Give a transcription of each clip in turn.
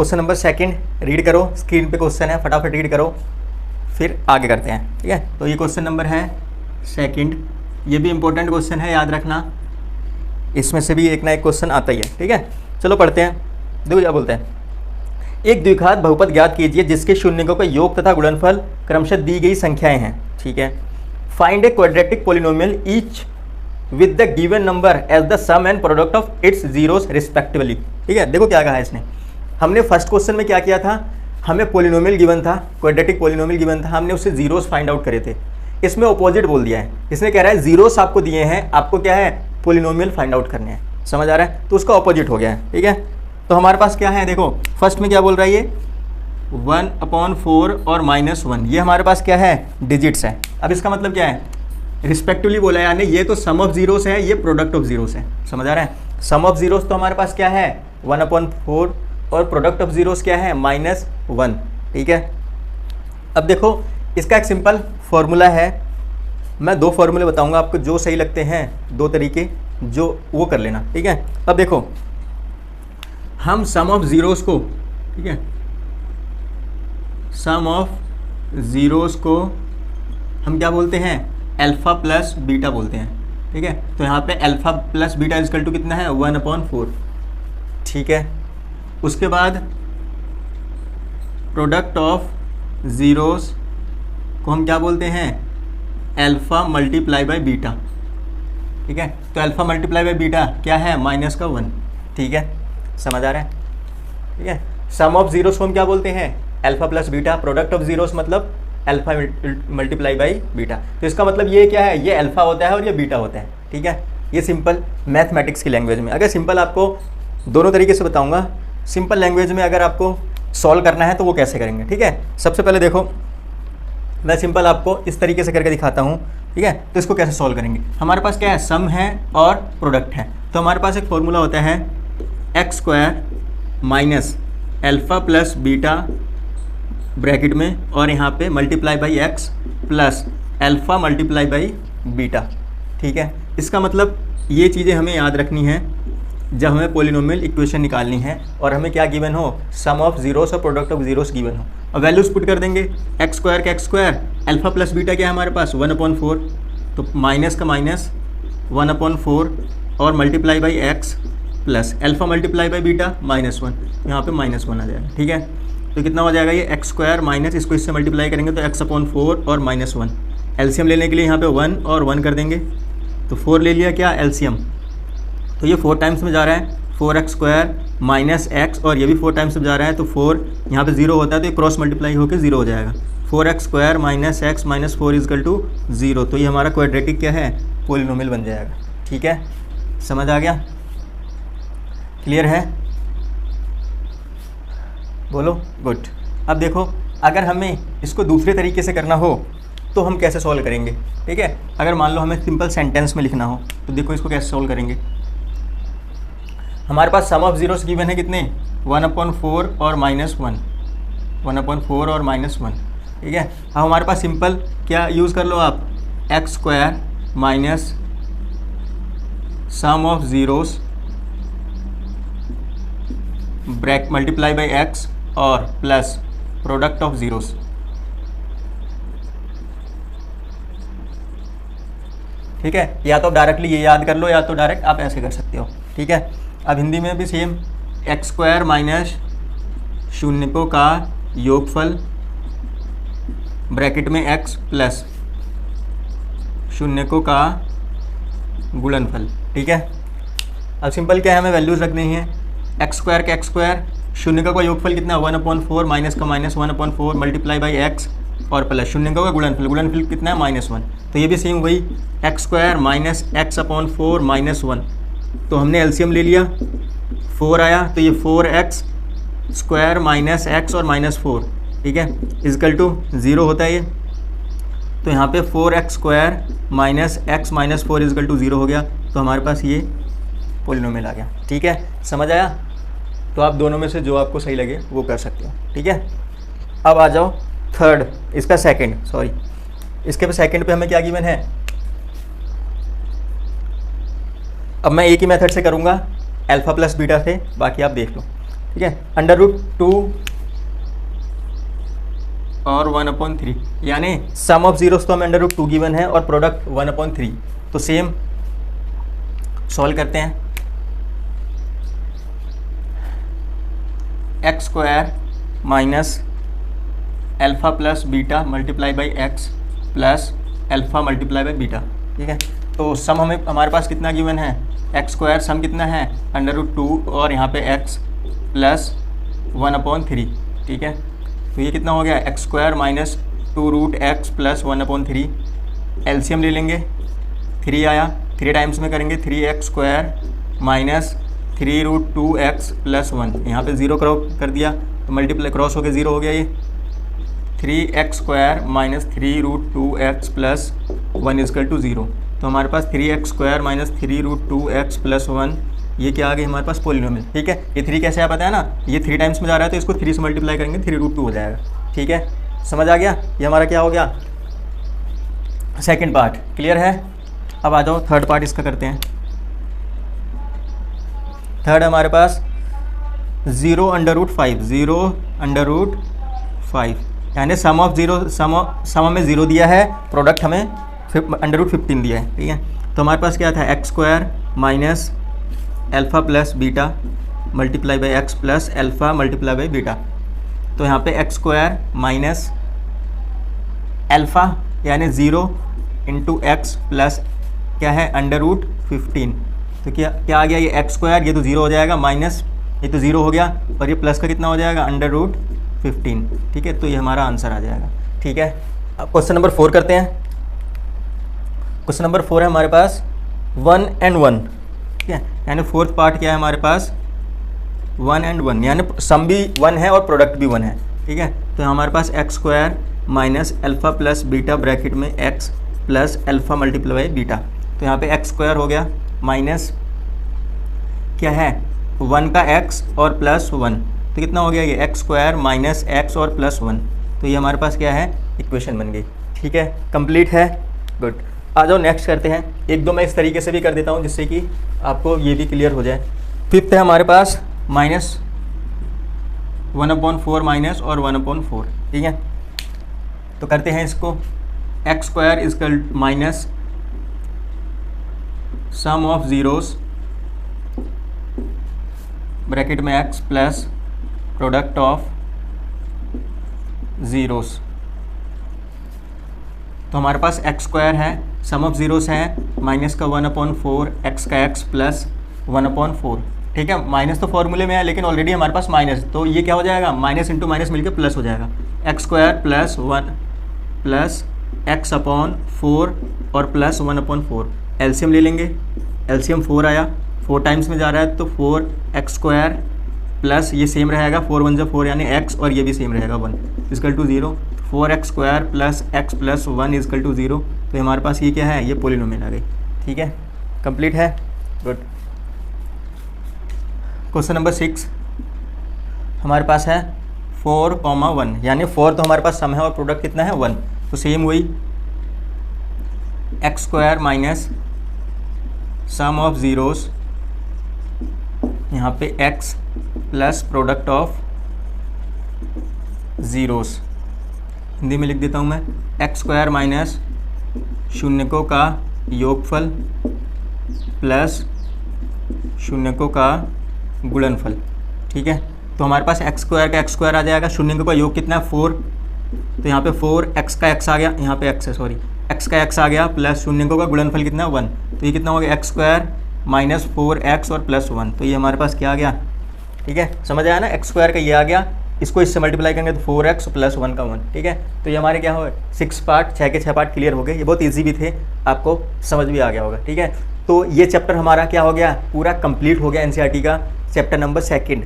Question number second read करो, screen पे question है, फटाफट रीड करो, फिर आगे करते हैं। ठीक है, तो ये क्वेश्चन नंबर है सेकंड, ये भी इंपॉर्टेंट क्वेश्चन है, याद रखना, इसमें से भी एक ना एक क्वेश्चन आता ही है। ठीक है, चलो पढ़ते हैं। देखो क्या बोलते हैं, एक द्विघात बहुपद ज्ञात कीजिए जिसके शून्यकों का योग तथा गुणनफल क्रमशः दी गई संख्याएं हैं। ठीक है, find a quadratic polynomial each with the given number as the sum and product of its zeroes respectively. ठीक है, देखो क्या कहा है इसने, हमने फर्स्ट क्वेश्चन में क्या किया था, हमें पॉलिनोमियल गिवन था, क्वाड्रेटिक पॉलिनोमियल गिवन था, हमने उससे जीरोस फाइंड आउट करे थे। इसमें ऑपोजिट बोल दिया है, इसने कह रहा है जीरोस आपको दिए हैं, आपको क्या है पॉलिनोमियल फाइंड आउट करने हैं। समझ आ रहा है, तो उसका ऑपोजिट हो गया है। ठीक है, तो हमारे पास क्या है, देखो फर्स्ट में क्या बोल रहा है, ये 1/4 और -1, ये हमारे पास क्या है डिजिट्स है। अब इसका मतलब क्या है, रिस्पेक्टिवली बोला है, यानी ये तो सम ऑफ जीरोस है, ये प्रोडक्ट ऑफ जीरोस है। समझ आ रहा है, सम ऑफ जीरोस तो हमारे पास क्या है 1/4 और प्रोडक्ट ऑफ जीरोस क्या है -1। ठीक है, अब देखो इसका एक सिंपल फॉर्मूला है, मैं दो फॉर्मूले बताऊंगा आपको, जो सही लगते हैं दो तरीके, जो वो कर लेना। ठीक है, अब देखो हम सम ऑफ जीरोस को, ठीक है, सम ऑफ जीरोस को हम क्या बोलते हैं, अल्फा प्लस बीटा बोलते हैं। ठीक है, तो यहाँ पे alpha plus beta equal to कितना है 1/4। ठीक है, उसके बाद प्रोडक्ट ऑफ जीरोस को हम क्या बोलते हैं, अल्फा मल्टीप्लाई बाय बीटा। ठीक है, तो अल्फा मल्टीप्लाई बाय बीटा क्या है -1। ठीक है, समझ आ रहा है। ठीक है, सम ऑफ जीरोस को हम क्या बोलते हैं alpha plus beta, product of zeros मतलब अल्फा मल्टीप्लाई बाई बीटा। तो इसका मतलब ये क्या है, ये अल्फा होता है और ये बीटा होता है। ठीक है, ये सिंपल मैथमेटिक्स की लैंग्वेज में, अगर सिंपल आपको दोनों तरीके से बताऊंगा, सिंपल लैंग्वेज में अगर आपको सॉल्व करना है तो वो कैसे करेंगे। ठीक है, सबसे पहले देखो मैं सिंपल आपको इस तरीके से करके दिखाता हूँ। ठीक है, तो इसको कैसे सॉल्व करेंगे, हमारे पास क्या है सम है और प्रोडक्ट है, तो हमारे पास एक फॉर्मूला होता है x² minus alpha plus beta bracket में और यहाँ पे multiply by x plus alpha multiply by beta. ठीक है, इसका मतलब ये चीज़ें हमें याद रखनी है जब हमें पॉलिनोमियल इक्वेशन निकालनी है और हमें क्या गिवन हो, सम ऑफ जीरोस और प्रोडक्ट ऑफ जीरोस गिवन हो, और वैल्यूज पुट कर देंगे। x² का x², अल्फा प्लस बीटा क्या है हमारे पास 1/4, तो माइनस का माइनस 1/4 और multiply by x plus alpha multiply by beta -1, यहाँ पे -1 आ जाएगा। ठीक है, तो कितना हो जाएगा ये x² माइनस, इसको इससे मल्टीप्लाई करेंगे तो x/4 और -1, एलसीएम लेने के लिए यहाँ पे 1 और 1 कर देंगे, तो 4 ले लिया क्या एलसीएम, तो ये 4 टाइम्स में जा रहा है 4x² माइनस x, और ये भी 4 टाइम्स में जा रहा है, तो 4 यहाँ पे 0 होता है तो ये क्रॉस मल्टीप्लाई होकर 0 हो जाएगा। 4x² minus x minus 4 equal to 0, तो ये हमारा क्वाड्रेटिक क्या है पॉलिनोमियल बन जाएगा। ठीक है, समझ आ गया, क्लियर है, बोलो गुड। अब देखो अगर हमें इसको दूसरे तरीके से करना हो तो हम कैसे सॉल्व करेंगे। ठीक है, अगर मान लो हमें सिंपल सेंटेंस में लिखना हो तो देखो इसको कैसे सॉल्व करेंगे। हमारे पास सम ऑफ जीरोस गिवन है कितने 1/4 और -1, 1/4 और -1। ठीक है, अब हमारे पास सिंपल क्या यूज़ कर लो आप, x² minus sum of zeroes bracket multiply by x और प्लस प्रोडक्ट ऑफ जीरोस। ठीक है, या तो डायरेक्टली ये याद कर लो या तो डायरेक्ट आप ऐसे कर सकते हो। ठीक है, अब हिंदी में भी सेम, x² माइनस शून्यकों का योगफल ब्रैकेट में x प्लस शून्यकों का गुणनफल। ठीक है, अब सिंपल क्या है, हमें वैल्यूज रखनी है, x² का x², शून्यकों का योगफल कितना 1/4 माइनस का माइनस 1/4 मल्टीप्लाई बाई x और प्लस शून्यकों का गुणनफल, गुणनफल कितना है -1, तो ये भी सेम वही x² माइनस x/4 -1, तो हमने एलसीएम ले लिया 4 आया, तो ये 4x² माइनस x और -4। ठीक है, इक्वल टू 0 होता है ये, तो यहाँ पे 4x² minus x minus 4 equal to 0 हो गया, तो हमारे पास ये पॉलिनोमियल आ गया। ठीक है, समझ आया, तो आप दोनों में से जो आपको सही लगे वो कर सकते हो। ठीक है, अब आ जाओ थर्ड, इसका सेकंड, सॉरी इसके सेकंड पे हमें क्या गिवन है, अब मैं एक ही मेथड से करूँगा अल्फा प्लस बीटा से, बाकी आप देख लो। ठीक है, √2 और 1/3, यानी सम ऑफ जीरोस तो हमें √2 गिवन है और प्रोडक्ट 1/3। तो सेम सॉल्व करते हैं। x² minus alpha plus beta multiply by x plus alpha multiply by beta. ठीक है, तो सम हमारे पास कितना गिवन है, x² सम कितना है √2 और यहाँ पे x प्लस 1/3। ठीक है, तो ये कितना हो गया x² minus 2√x plus 1/3। LCM ले लेंगे, 3 आया, 3 टाइम्स में करेंगे 3x² माइनस 3√2x प्लस 1। यहाँ पे 0 कर दिया तो मल्टीप्लाई क्रॉस हो के 0 हो गया। ये 3x² minus 3√2x plus 1 equal to 0। तो हमारे पास 3x² माइनस 3√2x प्लस 1, ये क्या आ गई हमारे पास पोलिनोमियल। ठीक है, ये 3 कैसे आ पता है ना, ये 3 टाइम्स में जा रहा है तो इसको 3 से मल्टीप्लाई करेंगे 3√2 हो जाएगा। ठीक है, समझ आ गया, ये हमारा क्या हो गया सेकंड पार्ट। क्लियर है, अब आ जाओ थर्ड पार्ट इसका करते हैं। थर्ड हमारे पास 0√5, 0√5, यानी सम ऑफ जीरो, सम में 0 दिया है, प्रोडक्ट हमें √15 दिया है। ठीक है, तो हमारे पास क्या था x² minus alpha plus beta multiply by x plus alpha multiply by beta. तो यहाँ पे x² माइनस अल्फ़ा यानी 0 इंटू x प्लस क्या है √15। तो क्या आ गया, ये x², ये तो 0 हो जाएगा, माइनस ये तो 0 हो गया और ये प्लस का कितना हो जाएगा √15। ठीक है, तो ये हमारा आंसर आ जाएगा। ठीक है, अब क्वेश्चन नंबर 4 करते हैं। क्वेश्चन नंबर 4 है हमारे पास 1 and 1। ठीक है, यानी फोर्थ पार्ट क्या है हमारे पास 1 and 1, यानी सम भी 1 है और प्रोडक्ट भी 1 है। ठीक है, तो हमारे पास x² minus alpha plus beta bracket में x plus alpha multiply by beta. तो यहाँ पे x² हो गया माइनस क्या है 1 का x और प्लस 1, तो कितना हो गया ये x² माइनस x और प्लस 1। तो ये हमारे पास क्या है इक्वेशन बन गई। ठीक है, कंप्लीट है, गुड। आ जाओ नेक्स्ट करते हैं। एक दो मैं इस तरीके से भी कर देता हूँ जिससे कि आपको ये भी क्लियर हो जाए। फिफ्थ है हमारे पास माइनस 1/4 माइनस और 1/4। ठीक है, तो करते हैं इसको। x² equal minus sum of zeroes bracket में x plus product of zeroes. तो हमारे पास x² है, सम ऑफ जीरोस है, माइनस का 1/4, x का x प्लस 1/4। ठीक है, माइनस तो फॉर्मूले में है लेकिन ऑलरेडी हमारे पास माइनस, तो ये क्या हो जाएगा माइनस इंटू माइनस मिलकर प्लस हो जाएगा। x² प्लस 1 प्लस x/4 और प्लस 1/4। एलसीएम ले लेंगे, एलसीएम 4 आया, 4 टाइम्स में जा रहा है तो 4x² प्लस ये सेम रहेगा 4 1 4 यानी x और ये भी सेम रहेगा 1 equal to 0। 4x² plus x plus 1 equal to 0। तो हमारे पास ये क्या है, ये पोलिनोमियल आ गई। ठीक है, कंप्लीट है, गुड। क्वेश्चन नंबर 6 हमारे पास है 4,1, यानी 4 तो हमारे पास सम है और प्रोडक्ट कितना है 1। तो सेम वही x² minus sum of zeros, यहाँ पे x plus product of zeros. Hindi में लिख देता हूँ मैं, x² माइनस शून्यकों का योगफल प्लस शून्यकों का गुणनफल। ठीक है, तो हमारे पास x² का x² आ जाएगा, शून्यकों का योग कितना है 4, तो यहाँ पे 4 x का x आ गया, यहाँ पे x है सॉरी, x का x आ गया प्लस शून्यकों का गुणनफल कितना है 1। तो ये कितना हो गया x² माइनस 4x और प्लस 1। तो ये हमारे पास क्या आ गया, ठीक है, समझ आया ना, x² का ये आ गया, इसको इससे मल्टीप्लाई करेंगे तो 4x प्लस 1 का 1। ठीक है, तो ये हमारे क्या हो 6 पार्ट, 6 के 6 पार्ट क्लियर हो गए। ये बहुत इजी भी थे, आपको समझ भी आ गया होगा। ठीक है, तो ये चैप्टर हमारा क्या हो गया, पूरा कंप्लीट हो गया एनसीईआरटी का चैप्टर नंबर 2।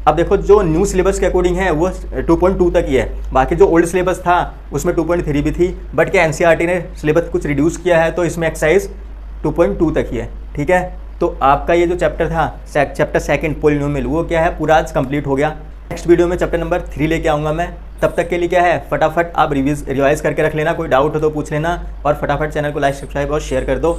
अब देखो जो न्यू सिलेबस के अकॉर्डिंग है वो 2.2 तक ही है, बाकी जो ओल्ड सिलेबस था उसमें 2.3 भी थी, बट क्या एनसीईआरटी ने सिलेबस कुछ रिड्यूस किया है तो इसमें एक्सरसाइज 2.2 तक ही है। ठीक है, तो आपका ये जो चैप्टर था चैप्टर 2 पोलिनोमियल, वो क्या है पूरा आज कंप्लीट हो गया। नेक्स्ट वीडियो में चैप्टर नंबर 3 लेके आऊँगा मैं, तब तक के लिए क्या है फटाफट आप रिवाइज करके रख लेना, कोई डाउट हो तो पूछ लेना, और फटाफट चैनल को लाइक सब्सक्राइब और शेयर कर दो।